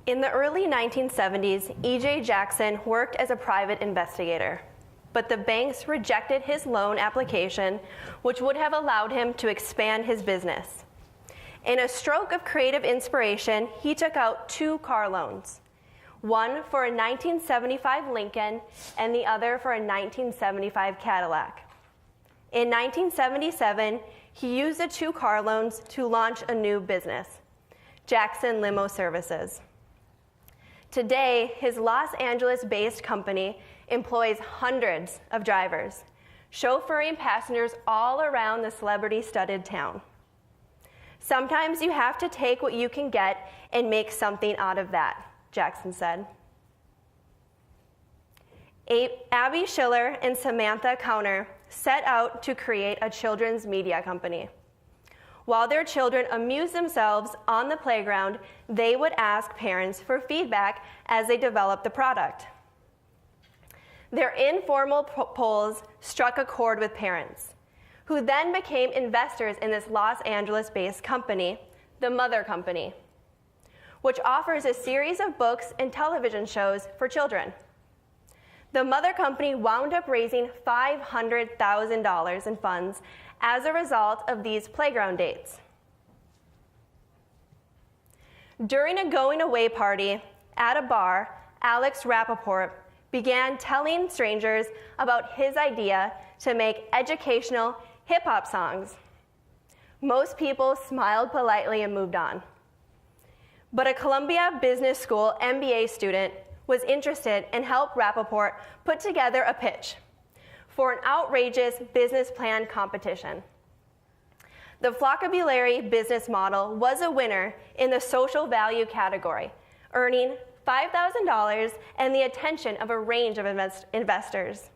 In the early 1970s, E.J. Jackson worked as a private investigator, but the banks rejected his loan application, which would have allowed him to expand his business. In a stroke of creative inspiration, he took out 2 car loans, one for a 1975 Lincoln and the other for a 1975 Cadillac. In 1977, he used the 2 car loans to launch a new business, Jackson Limo Services. Today, his Los Angeles-based company employs hundreds of drivers, chauffeuring passengers all around the celebrity-studded town. Sometimes you have to take what you can get and make something out of that, Jackson said. Abby Schiller and Samantha Counter set out to create a children's media company. While their children amused themselves on the playground, they would ask parents for feedback as they developed the product. Their informal polls struck a chord with parents, who then became investors in this Los Angeles-based company, the Mother Company, which offers a series of books and television shows for children. The Mother Company wound up raising $500,000 in funds as a result of these playground dates. During a going-away party at a bar, Alex Rappaport began telling strangers about his idea to make educational hip-hop songs. Most people smiled politely and moved on. But a Columbia Business School MBA student was interested and helped Rappaport put together a pitch for an outrageous business plan competition. The Flockabulary business model was a winner in the social value category, earning $5,000 and the attention of a range of investors.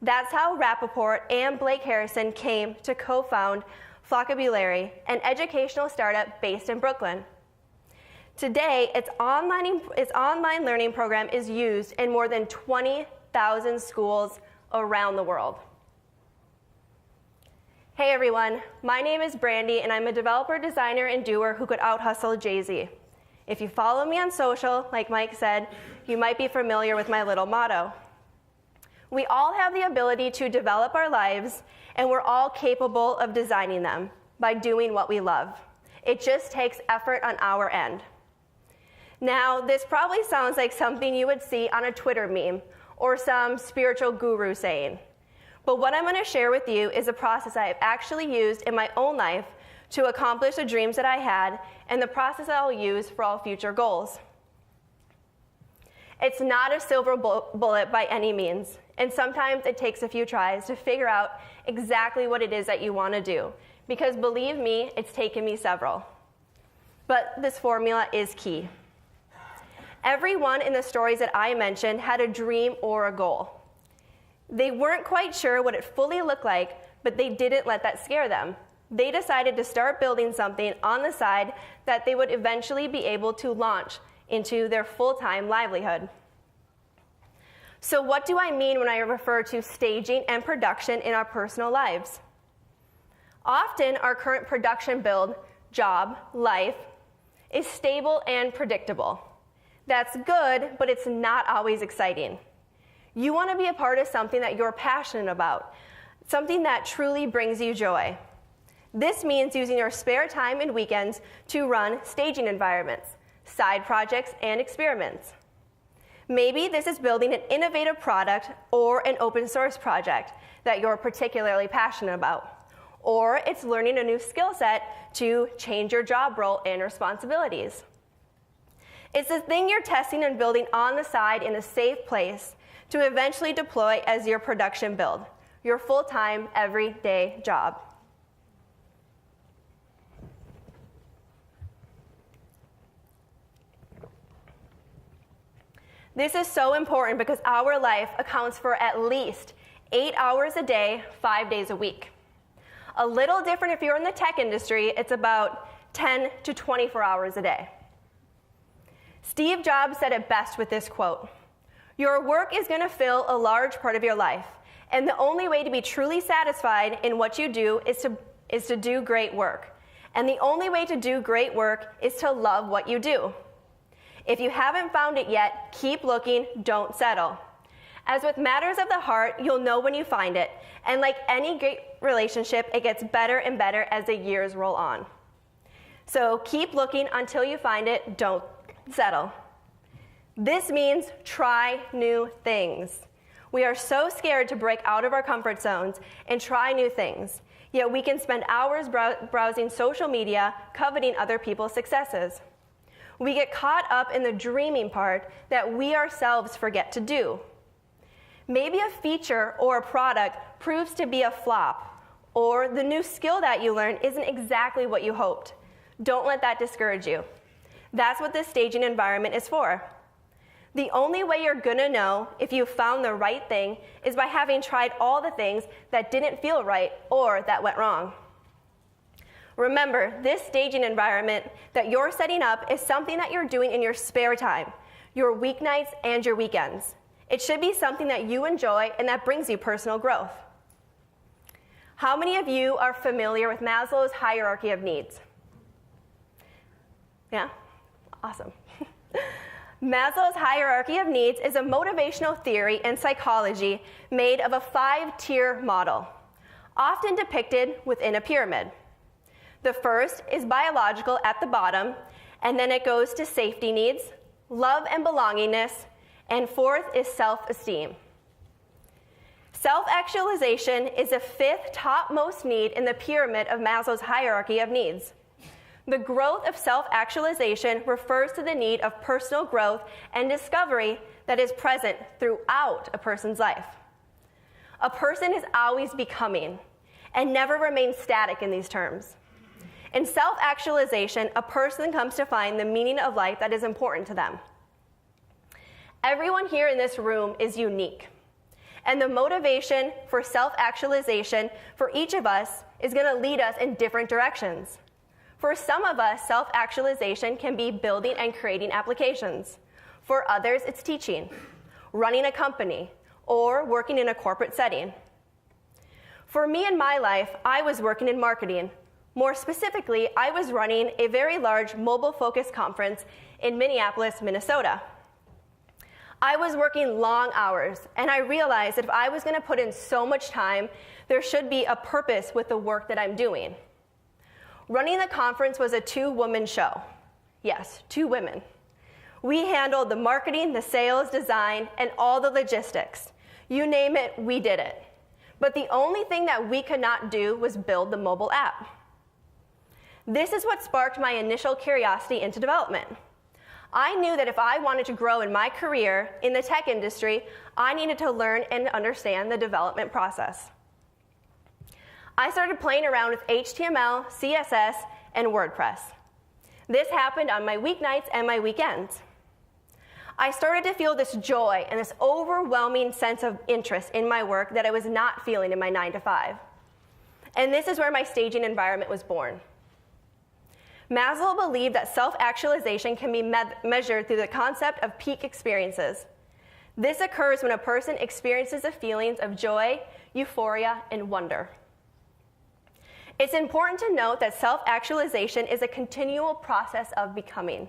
That's how Rappaport and Blake Harrison came to co-found Flockabulary, an educational startup based in Brooklyn. Today, its online learning program is used in more than 20,000 schools around the world. Hey everyone, my name is Brandy and I'm a developer, designer, and doer who could out-hustle Jay-Z. If you follow me on social, like Mike said, you might be familiar with my little motto. We all have the ability to develop our lives, and we're all capable of designing them by doing what we love. It just takes effort on our end. Now, this probably sounds like something you would see on a Twitter meme or some spiritual guru saying. But what I'm going to share with you is a process I have actually used in my own life to accomplish the dreams that I had, and the process that I'll use for all future goals. It's not a silver bullet by any means, and sometimes it takes a few tries to figure out exactly what it is that you want to do, because believe me, it's taken me several. But this formula is key. Everyone in the stories that I mentioned had a dream or a goal. They weren't quite sure what it fully looked like, but they didn't let that scare them. They decided to start building something on the side that they would eventually be able to launch into their full-time livelihood. So what do I mean when I refer to staging and production in our personal lives? Often our current production build, job, life, is stable and predictable. That's good, but it's not always exciting. You want to be a part of something that you're passionate about, something that truly brings you joy. This means using your spare time and weekends to run staging environments, side projects, and experiments. Maybe this is building an innovative product or an open source project that you're particularly passionate about. Or it's learning a new skill set to change your job role and responsibilities. It's the thing you're testing and building on the side in a safe place to eventually deploy as your production build, your full-time, everyday job. This is so important because our life accounts for at least 8 hours a day, 5 days a week. A little different if you're in the tech industry, it's about 10 to 24 hours a day. Steve Jobs said it best with this quote: "Your work is going to fill a large part of your life, and the only way to be truly satisfied in what you do is to do great work. And the only way to do great work is to love what you do. If you haven't found it yet, keep looking, don't settle. As with matters of the heart, you'll know when you find it. And like any great relationship, it gets better and better as the years roll on. So keep looking until you find it, don't settle. This means try new things. We are so scared to break out of our comfort zones and try new things, yet we can spend hours browsing social media, coveting other people's successes. We get caught up in the dreaming part that we ourselves forget to do. Maybe a feature or a product proves to be a flop, or the new skill that you learned isn't exactly what you hoped. Don't let that discourage you. That's what this staging environment is for. The only way you're gonna know if you found the right thing is by having tried all the things that didn't feel right or that went wrong. Remember, this staging environment that you're setting up is something that you're doing in your spare time, your weeknights and your weekends. It should be something that you enjoy and that brings you personal growth. How many of you are familiar with Maslow's hierarchy of needs? Yeah? Awesome. Maslow's hierarchy of needs is a motivational theory in psychology made of a 5-tier model, often depicted within a pyramid. The first is biological at the bottom, and then it goes to safety needs, love and belongingness, and fourth is self-esteem. Self-actualization is the 5th topmost need in the pyramid of Maslow's hierarchy of needs. The growth of self-actualization refers to the need of personal growth and discovery that is present throughout a person's life. A person is always becoming and never remains static in these terms. In self-actualization, a person comes to find the meaning of life that is important to them. Everyone here in this room is unique, and the motivation for self-actualization for each of us is going to lead us in different directions. For some of us, self-actualization can be building and creating applications. For others, it's teaching, running a company, or working in a corporate setting. For me in my life, I was working in marketing. More specifically, I was running a very large mobile-focused conference in Minneapolis, Minnesota. I was working long hours, and I realized that if I was going to put in so much time, there should be a purpose with the work that I'm doing. Running the conference was a 2-woman show. Yes, 2 women. We handled the marketing, the sales, design, and all the logistics. You name it, we did it. But the only thing that we could not do was build the mobile app. This is what sparked my initial curiosity into development. I knew that if I wanted to grow in my career in the tech industry, I needed to learn and understand the development process. I started playing around with HTML, CSS, and WordPress. This happened on my weeknights and my weekends. I started to feel this joy and this overwhelming sense of interest in my work that I was not feeling in my 9-to-5. And this is where my staging environment was born. Maslow believed that self-actualization can be measured through the concept of peak experiences. This occurs when a person experiences the feelings of joy, euphoria, and wonder. It's important to note that self-actualization is a continual process of becoming,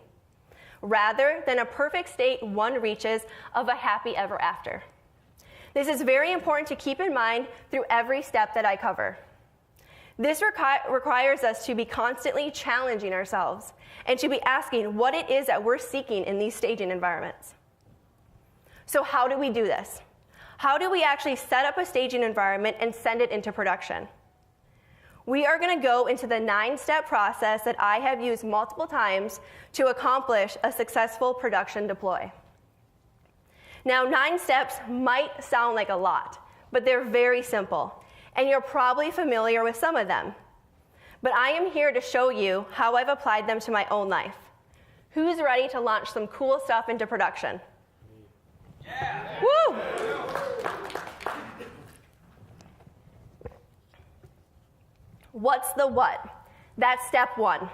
rather than a perfect state one reaches of a happy ever after. This is very important to keep in mind through every step that I cover. This requires us to be constantly challenging ourselves and to be asking what it is that we're seeking in these staging environments. So how do we do this? How do we actually set up a staging environment and send it into production? We are going to go into the 9-step process that I have used multiple times to accomplish a successful production deploy. Now, 9 steps might sound like a lot, but they're very simple, and you're probably familiar with some of them. But I am here to show you how I've applied them to my own life. Who's ready to launch some cool stuff into production? Yeah. Woo! What's the what? That's step 1.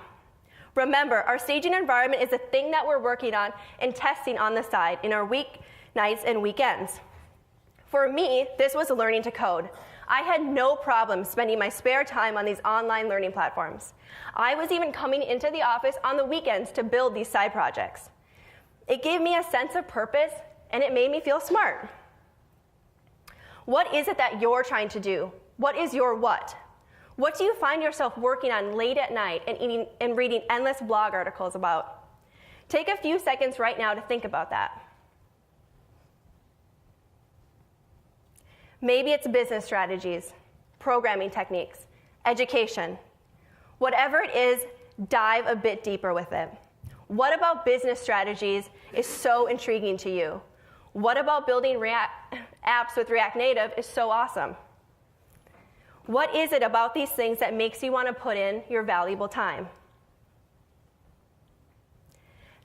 Remember, our staging environment is a thing that we're working on and testing on the side in our weeknights and weekends. For me, this was learning to code. I had no problem spending my spare time on these online learning platforms. I was even coming into the office on the weekends to build these side projects. It gave me a sense of purpose, and it made me feel smart. What is it that you're trying to do? What is your what? What do you find yourself working on late at night and reading endless blog articles about? Take a few seconds right now to think about that. Maybe it's business strategies, programming techniques, education. Whatever it is, dive a bit deeper with it. What about business strategies is so intriguing to you? What about building apps with React Native is so awesome? What is it about these things that makes you want to put in your valuable time?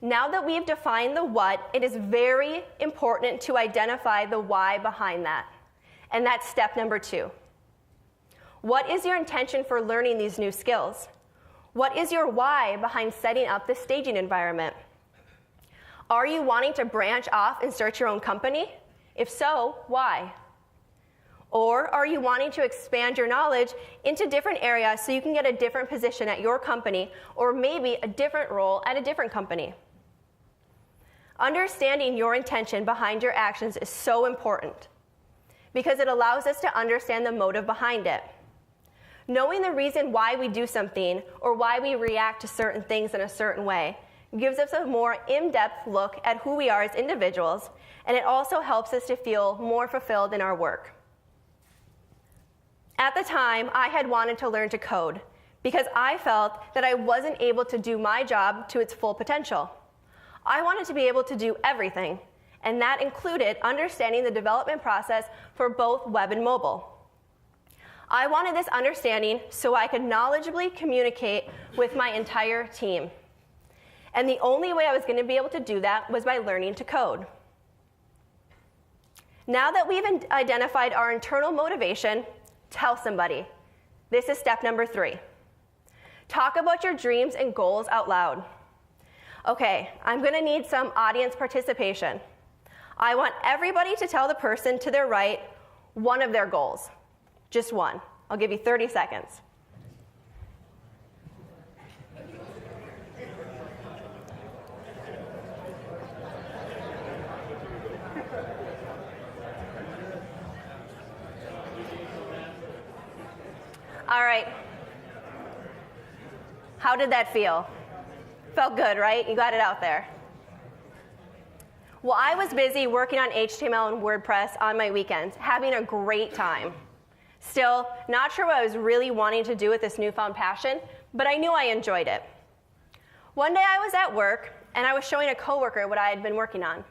Now that we've defined the what, it is very important to identify the why behind that. And that's step number 2. What is your intention for learning these new skills? What is your why behind setting up the staging environment? Are you wanting to branch off and start your own company? If so, why? Or are you wanting to expand your knowledge into different areas so you can get a different position at your company, or maybe a different role at a different company? Understanding your intention behind your actions is so important because it allows us to understand the motive behind it. Knowing the reason why we do something or why we react to certain things in a certain way gives us a more in-depth look at who we are as individuals, and it also helps us to feel more fulfilled in our work. At the time, I had wanted to learn to code because I felt that I wasn't able to do my job to its full potential. I wanted to be able to do everything, and that included understanding the development process for both web and mobile. I wanted this understanding so I could knowledgeably communicate with my entire team. And the only way I was going to be able to do that was by learning to code. Now that we've identified our internal motivation, tell somebody. This is step number 3. Talk about your dreams and goals out loud. Okay, I'm going to need some audience participation. I want everybody to tell the person to their right one of their goals. Just one. I'll give you 30 seconds. All right. How did that feel? Felt good, right? You got it out there. Well, I was busy working on HTML and WordPress on my weekends, having a great time. Still, not sure what I was really wanting to do with this newfound passion, but I knew I enjoyed it. One day I was at work, and I was showing a coworker what I had been working on.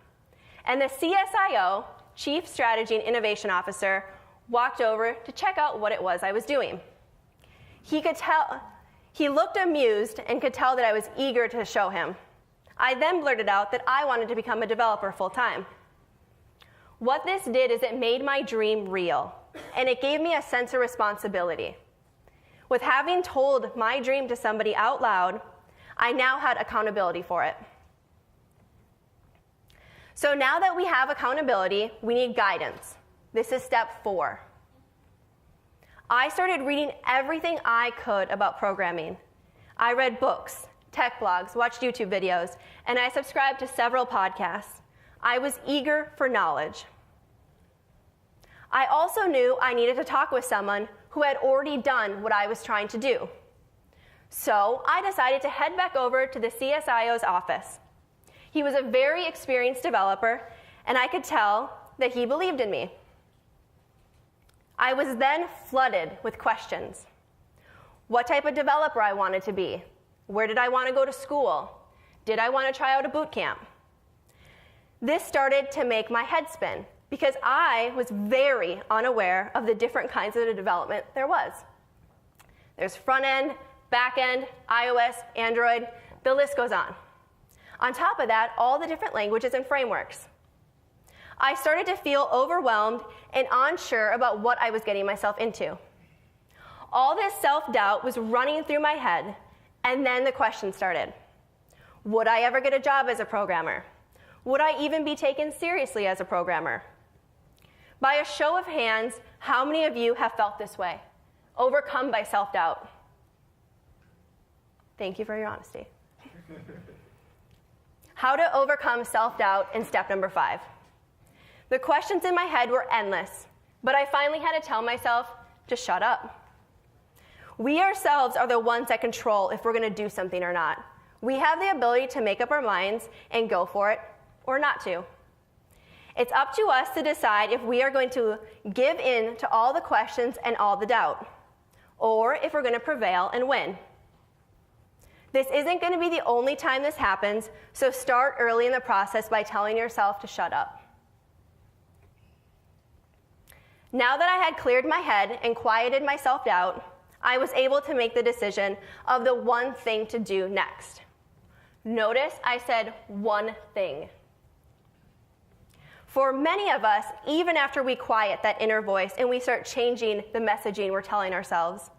And the CSIO, Chief Strategy and Innovation Officer, walked over to check out what it was I was doing. He looked amused and could tell that I was eager to show him. I then blurted out that I wanted to become a developer full-time. What this did is it made my dream real, and it gave me a sense of responsibility. With having told my dream to somebody out loud, I now had accountability for it. So now that we have accountability, we need guidance. This is step 4. I started reading everything I could about programming. I read books, tech blogs, watched YouTube videos, and I subscribed to several podcasts. I was eager for knowledge. I also knew I needed to talk with someone who had already done what I was trying to do. So I decided to head back over to the CSIO's office. He was a very experienced developer, and I could tell that he believed in me. I was then flooded with questions. What type of developer I wanted to be? Where did I want to go to school? Did I want to try out a boot camp? This started to make my head spin because I was very unaware of the different kinds of development there was. There's front end, back end, iOS, Android, the list goes on. On top of that, all the different languages and frameworks. I started to feel overwhelmed and unsure about what I was getting myself into. All this self-doubt was running through my head, and then the question started. Would I ever get a job as a programmer? Would I even be taken seriously as a programmer? By a show of hands, how many of you have felt this way, overcome by self-doubt? Thank you for your honesty. how to overcome self-doubt in step number 5. The questions in my head were endless, but I finally had to tell myself to shut up. We ourselves are the ones that control if we're going to do something or not. We have the ability to make up our minds and go for it or not to. It's up to us to decide if we are going to give in to all the questions and all the doubt, or if we're going to prevail and win. This isn't going to be the only time this happens, so start early in the process by telling yourself to shut up. Now that I had cleared my head and quieted my self-doubt, I was able to make the decision of the one thing to do next. Notice I said one thing. For many of us, even after we quiet that inner voice and we start changing the messaging we're telling ourselves,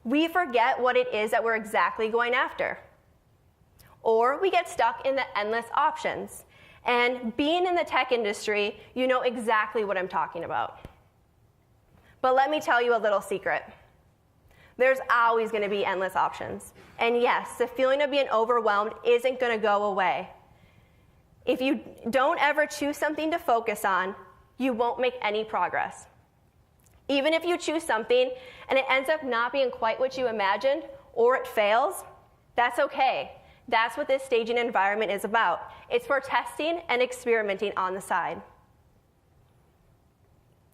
we forget what it is that we're exactly going after. Or we get stuck in the endless options. And being in the tech industry, you know exactly what I'm talking about. But let me tell you a little secret. There's always going to be endless options. And yes, the feeling of being overwhelmed isn't going to go away. If you don't ever choose something to focus on, you won't make any progress. Even if you choose something and it ends up not being quite what you imagined, or it fails, that's okay. That's what this staging environment is about. It's for testing and experimenting on the side.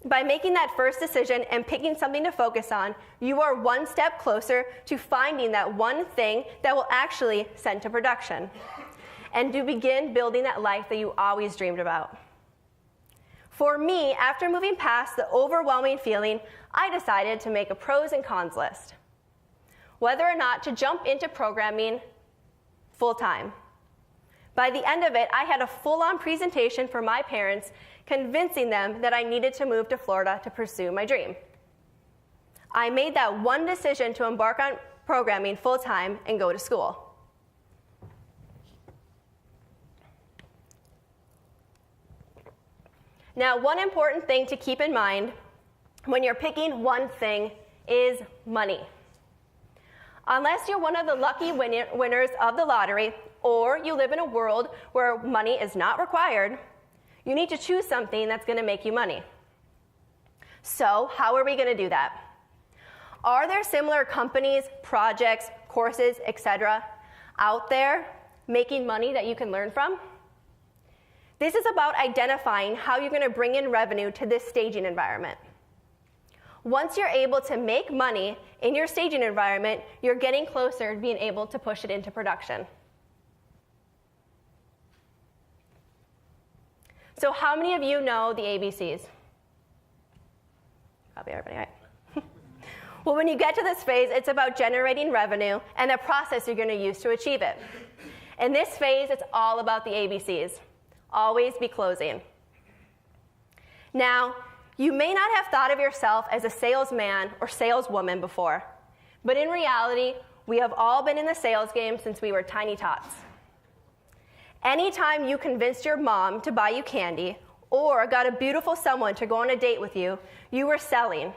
By making that first decision and picking something to focus on, you are one step closer to finding that one thing that will actually send to production, and to begin building that life that you always dreamed about. For me, after moving past the overwhelming feeling, I decided to make a pros and cons list. Whether or not to jump into programming full-time. By the end of it, I had a full-on presentation for my parents, convincing them that I needed to move to Florida to pursue my dream. I made that one decision to embark on programming full-time and go to school. Now, one important thing to keep in mind when you're picking one thing is money. Unless you're one of the lucky winners of the lottery, or you live in a world where money is not required, you need to choose something that's going to make you money. So, how are we going to do that? Are there similar companies, projects, courses, etc. out there making money that you can learn from? This is about identifying how you're going to bring in revenue to this staging environment. Once you're able to make money in your staging environment, you're getting closer to being able to push it into production. So how many of you know the ABCs? Probably everybody, right? Well, when you get to this phase, it's about generating revenue and the process you're going to use to achieve it. In this phase, it's all about the ABCs. Always be closing. Now, you may not have thought of yourself as a salesman or saleswoman before, but in reality, we have all been in the sales game since we were tiny tots. Anytime you convinced your mom to buy you candy or got a beautiful someone to go on a date with you, you were selling.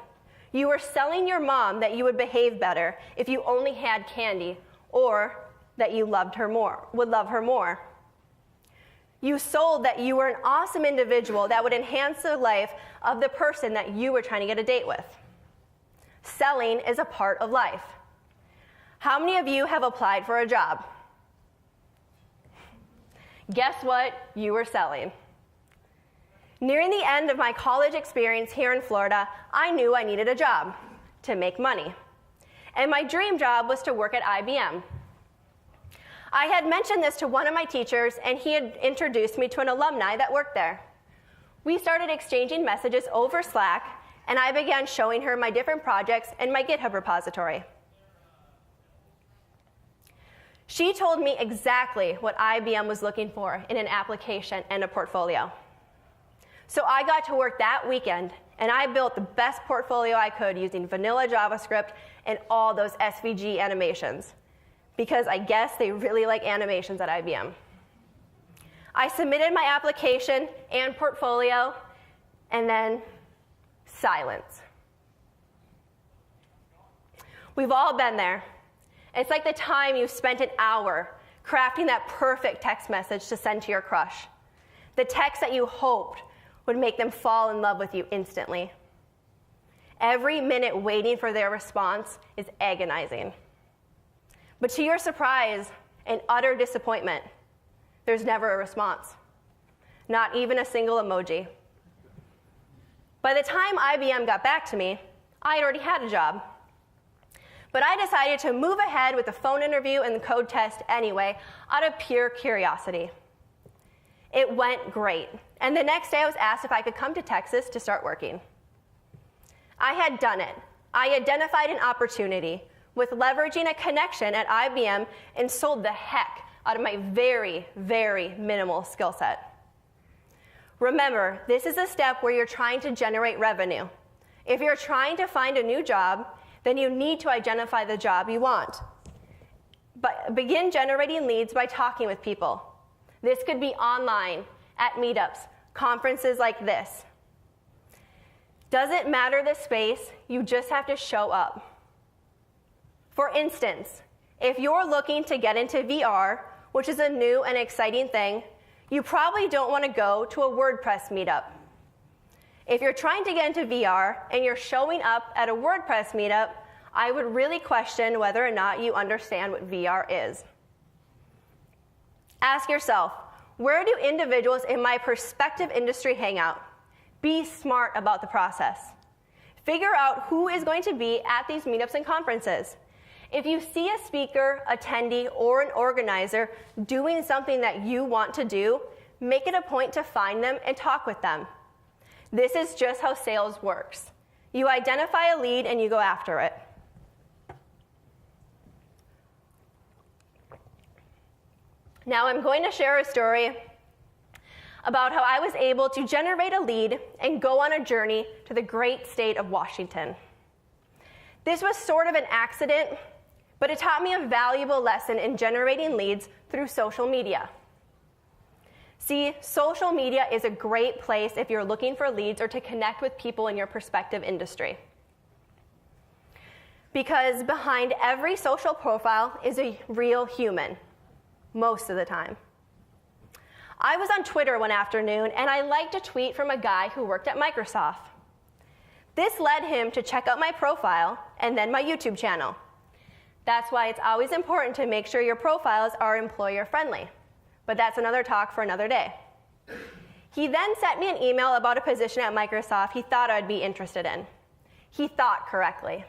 You were selling your mom that you would behave better if you only had candy, or that you loved her more, would love her more. You sold that you were an awesome individual that would enhance the life of the person that you were trying to get a date with. Selling is a part of life. How many of you have applied for a job? Guess what? You were selling. Nearing the end of my college experience here in Florida, I knew I needed a job to make money. And my dream job was to work at IBM. I had mentioned this to one of my teachers, and he had introduced me to an alumni that worked there. We started exchanging messages over Slack, and I began showing her my different projects and my GitHub repository. She told me exactly what IBM was looking for in an application and a portfolio. So I got to work that weekend, and I built the best portfolio I could using vanilla JavaScript and all those SVG animations, because I guess they really like animations at IBM. I submitted my application and portfolio, and then silence. We've all been there. It's like the time you spent an hour crafting that perfect text message to send to your crush, the text that you hoped would make them fall in love with you instantly. Every minute waiting for their response is agonizing. But to your surprise and utter disappointment, there's never a response, not even a single emoji. By the time IBM got back to me, I had already had a job. But I decided to move ahead with the phone interview and the code test anyway, out of pure curiosity. It went great, and the next day I was asked if I could come to Texas to start working. I had done it. I identified an opportunity with leveraging a connection at IBM and sold the heck out of my very, very minimal skill set. Remember, this is a step where you're trying to generate revenue. If you're trying to find a new job, then you need to identify the job you want. But begin generating leads by talking with people. This could be online, at meetups, conferences like this. Doesn't matter the space, you just have to show up. For instance, if you're looking to get into VR, which is a new and exciting thing, you probably don't want to go to a WordPress meetup. If you're trying to get into VR and you're showing up at a WordPress meetup, I would really question whether or not you understand what VR is. Ask yourself, where do individuals in my prospective industry hang out? Be smart about the process. Figure out who is going to be at these meetups and conferences. If you see a speaker, attendee, or an organizer doing something that you want to do, make it a point to find them and talk with them. This is just how sales works. You identify a lead and you go after it. Now I'm going to share a story about how I was able to generate a lead and go on a journey to the great state of Washington. This was sort of an accident, but it taught me a valuable lesson in generating leads through social media. See, social media is a great place if you're looking for leads or to connect with people in your prospective industry. Because behind every social profile is a real human, most of the time. I was on Twitter one afternoon, and I liked a tweet from a guy who worked at Microsoft. This led him to check out my profile and then my YouTube channel. That's why it's always important to make sure your profiles are employer-friendly. But that's another talk for another day. He then sent me an email about a position at Microsoft he thought I'd be interested in. He thought correctly.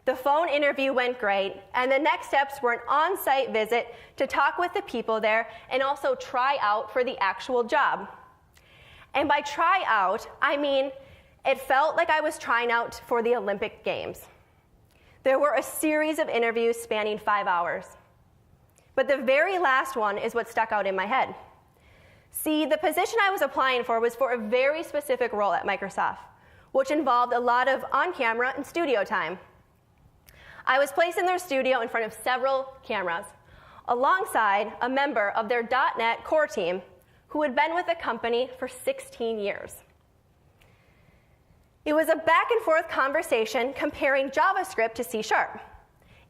The phone interview went great, and the next steps were an on-site visit to talk with the people there and also try out for the actual job. And by try out, I mean it felt like I was trying out for the Olympic Games. There were a series of interviews spanning 5 hours. But the very last one is what stuck out in my head. See, the position I was applying for was for a very specific role at Microsoft, which involved a lot of on-camera and studio time. I was placed in their studio in front of several cameras, alongside a member of their .NET core team who had been with the company for 16 years. It was a back-and-forth conversation comparing JavaScript to C#.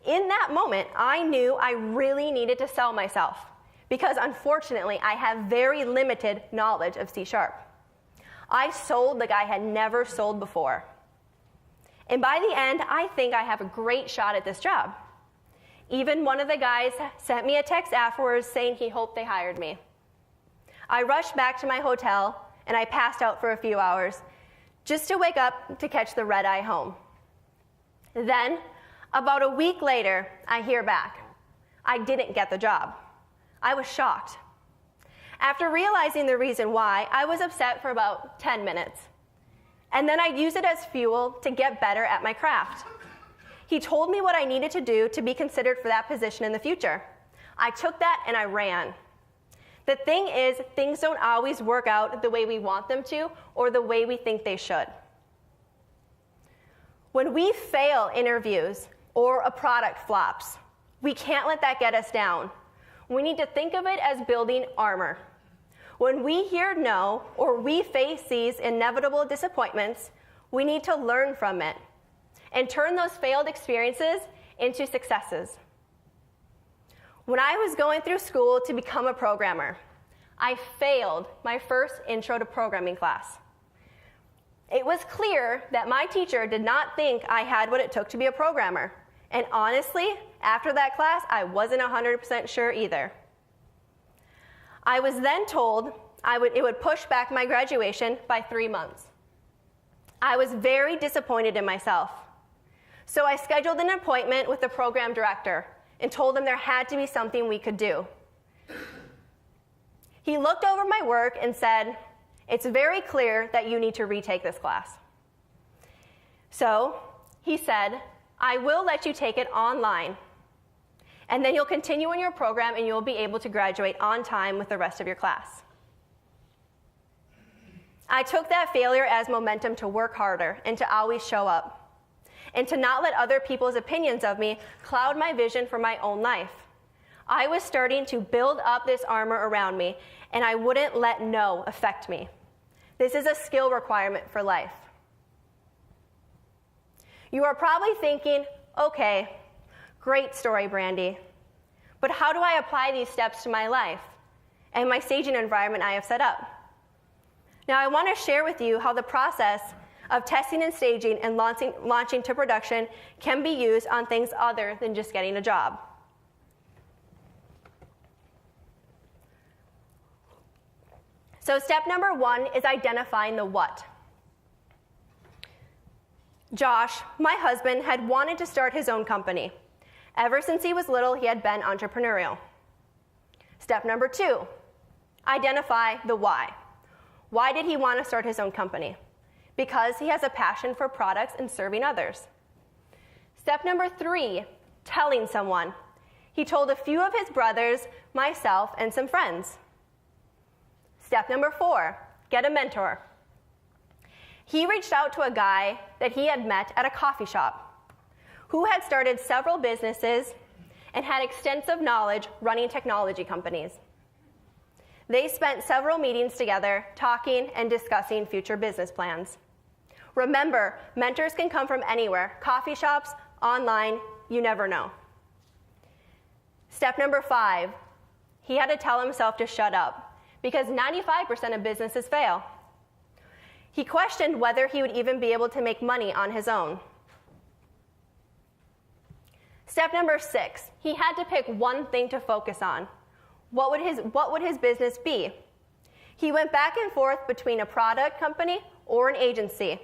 In that moment, I knew I really needed to sell myself because, unfortunately, I have very limited knowledge of C#. I sold like I had never sold before. And by the end, I think I have a great shot at this job. Even one of the guys sent me a text afterwards saying he hoped they hired me. I rushed back to my hotel, and I passed out for a few hours just to wake up to catch the red eye home. Then, about a week later, I hear back. I didn't get the job. I was shocked. After realizing the reason why, I was upset for about 10 minutes. And then I used it as fuel to get better at my craft. He told me what I needed to do to be considered for that position in the future. I took that and I ran. The thing is, things don't always work out the way we want them to or the way we think they should. When we fail interviews or a product flops, we can't let that get us down. We need to think of it as building armor. When we hear no or we face these inevitable disappointments, we need to learn from it and turn those failed experiences into successes. When I was going through school to become a programmer, I failed my first intro to programming class. It was clear that my teacher did not think I had what it took to be a programmer. And honestly, after that class, I wasn't 100% sure either. I was then told it would push back my graduation by 3 months. I was very disappointed in myself. So I scheduled an appointment with the program director and told him there had to be something we could do. He looked over my work and said, "It's very clear that you need to retake this class." So he said, "I will let you take it online, and then you'll continue in your program and you'll be able to graduate on time with the rest of your class." I took that failure as momentum to work harder and to always show up, and to not let other people's opinions of me cloud my vision for my own life. I was starting to build up this armor around me, and I wouldn't let no affect me. This is a skill requirement for life. You are probably thinking, okay, great story, Brandy, but how do I apply these steps to my life and my staging environment I have set up? Now, I want to share with you how the process of testing and staging and launching to production can be used on things other than just getting a job. So step number 1 is identifying the what. Josh, my husband, had wanted to start his own company. Ever since he was little, he had been entrepreneurial. Step number 2, identify the why. Why did he want to start his own company? Because he has a passion for products and serving others. Step number 3, telling someone. He told a few of his brothers, myself, and some friends. Step number 4, get a mentor. He reached out to a guy that he had met at a coffee shop who had started several businesses and had extensive knowledge running technology companies. They spent several meetings together talking and discussing future business plans. Remember, mentors can come from anywhere, coffee shops, online, you never know. Step number 5, he had to tell himself to shut up because 95% of businesses fail. He questioned whether he would even be able to make money on his own. Step number 6, he had to pick one thing to focus on. What would his business be? He went back and forth between a product company or an agency.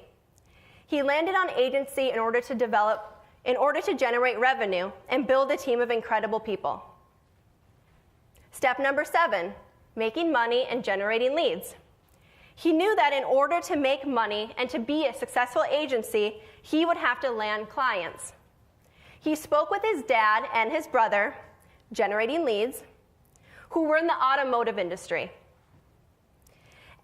He landed on agency in order to generate revenue and build a team of incredible people. Step number 7, making money and generating leads. He knew that in order to make money and to be a successful agency, he would have to land clients. He spoke with his dad and his brother, generating leads, who were in the automotive industry.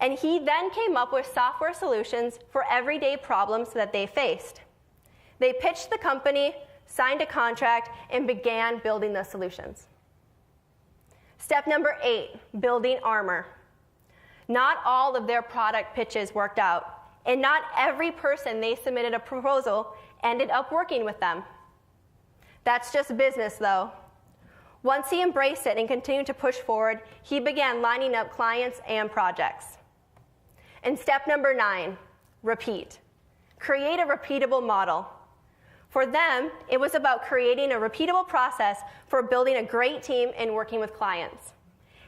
And he then came up with software solutions for everyday problems that they faced. They pitched the company, signed a contract, and began building the solutions. Step number 8, building armor. Not all of their product pitches worked out, and not every person they submitted a proposal ended up working with them. That's just business, though. Once he embraced it and continued to push forward, he began lining up clients and projects. And step number 9, repeat. Create a repeatable model. For them, it was about creating a repeatable process for building a great team and working with clients.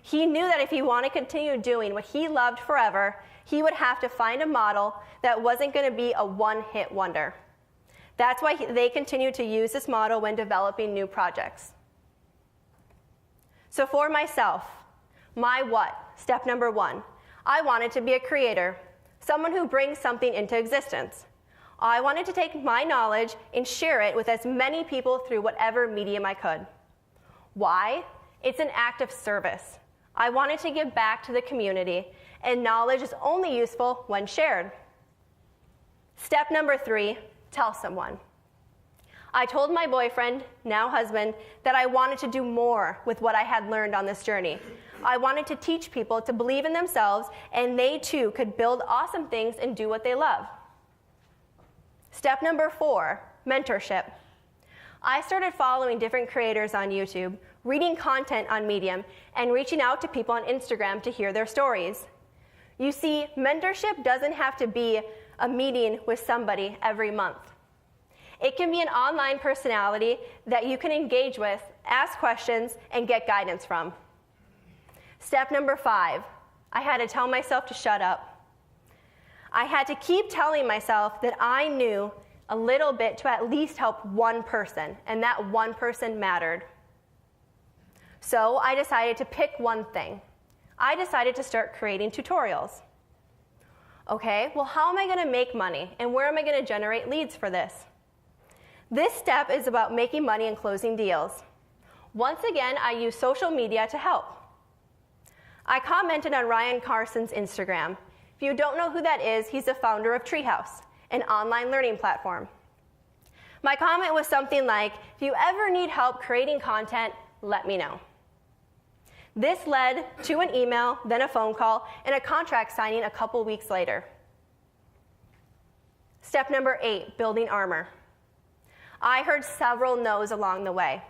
He knew that if he wanted to continue doing what he loved forever, he would have to find a model that wasn't going to be a one-hit wonder. That's why they continued to use this model when developing new projects. So for myself, my what? Step number 1. I wanted to be a creator, someone who brings something into existence. I wanted to take my knowledge and share it with as many people through whatever medium I could. Why? It's an act of service. I wanted to give back to the community, and knowledge is only useful when shared. Step number 3, tell someone. I told my boyfriend, now husband, that I wanted to do more with what I had learned on this journey. I wanted to teach people to believe in themselves, and they too could build awesome things and do what they love. Step number 4, mentorship. I started following different creators on YouTube, reading content on Medium, and reaching out to people on Instagram to hear their stories. You see, mentorship doesn't have to be a meeting with somebody every month. It can be an online personality that you can engage with, ask questions, and get guidance from. Step number 5, I had to tell myself to shut up. I had to keep telling myself that I knew a little bit to at least help one person, and that one person mattered. So I decided to pick one thing. I decided to start creating tutorials. Okay, well, how am I going to make money, and where am I going to generate leads for this? This step is about making money and closing deals. Once again, I use social media to help. I commented on Ryan Carson's Instagram. If you don't know who that is, he's the founder of Treehouse, an online learning platform. My comment was something like, if you ever need help creating content, let me know. This led to an email, then a phone call, and a contract signing a couple weeks later. Step number 8, building armor. I heard several no's along the way.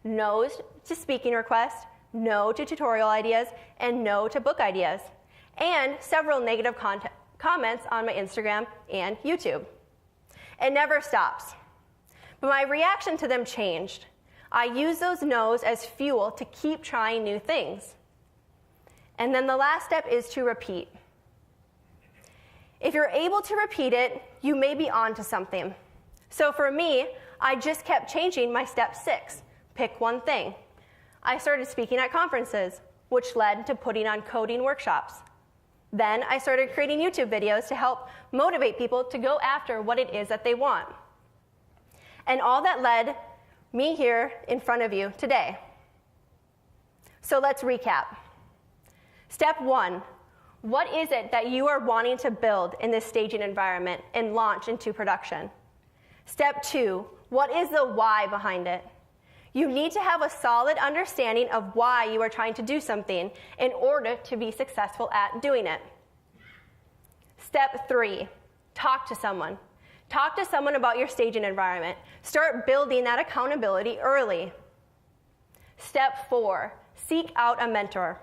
No's to speaking requests, no to tutorial ideas, and no to book ideas, and several negative comments on my Instagram and YouTube. It never stops. But my reaction to them changed. I use those no's as fuel to keep trying new things. And then the last step is to repeat. If you're able to repeat it, you may be onto something. So for me, I just kept changing my step 6, pick one thing. I started speaking at conferences, which led to putting on coding workshops. Then I started creating YouTube videos to help motivate people to go after what it is that they want. And all that led me here in front of you today. So let's recap. Step 1, what is it that you are wanting to build in this staging environment and launch into production? Step 2, what is the why behind it? You need to have a solid understanding of why you are trying to do something in order to be successful at doing it. Step 3, talk to someone. Talk to someone about your staging environment. Start building that accountability early. Step 4, seek out a mentor.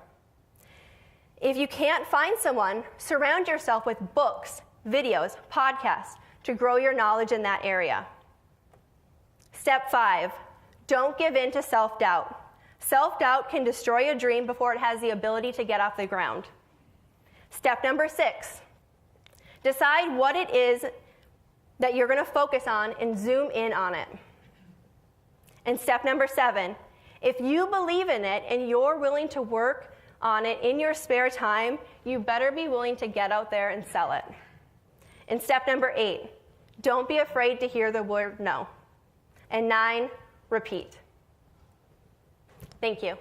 If you can't find someone, surround yourself with books, videos, podcasts to grow your knowledge in that area. Step 5, don't give in to self-doubt. Self-doubt can destroy a dream before it has the ability to get off the ground. Step number 6, decide what it is that you're going to focus on and zoom in on it. And step number 7, if you believe in it and you're willing to work on it in your spare time, you better be willing to get out there and sell it. And step number 8, don't be afraid to hear the word no. And 9, repeat. Thank you.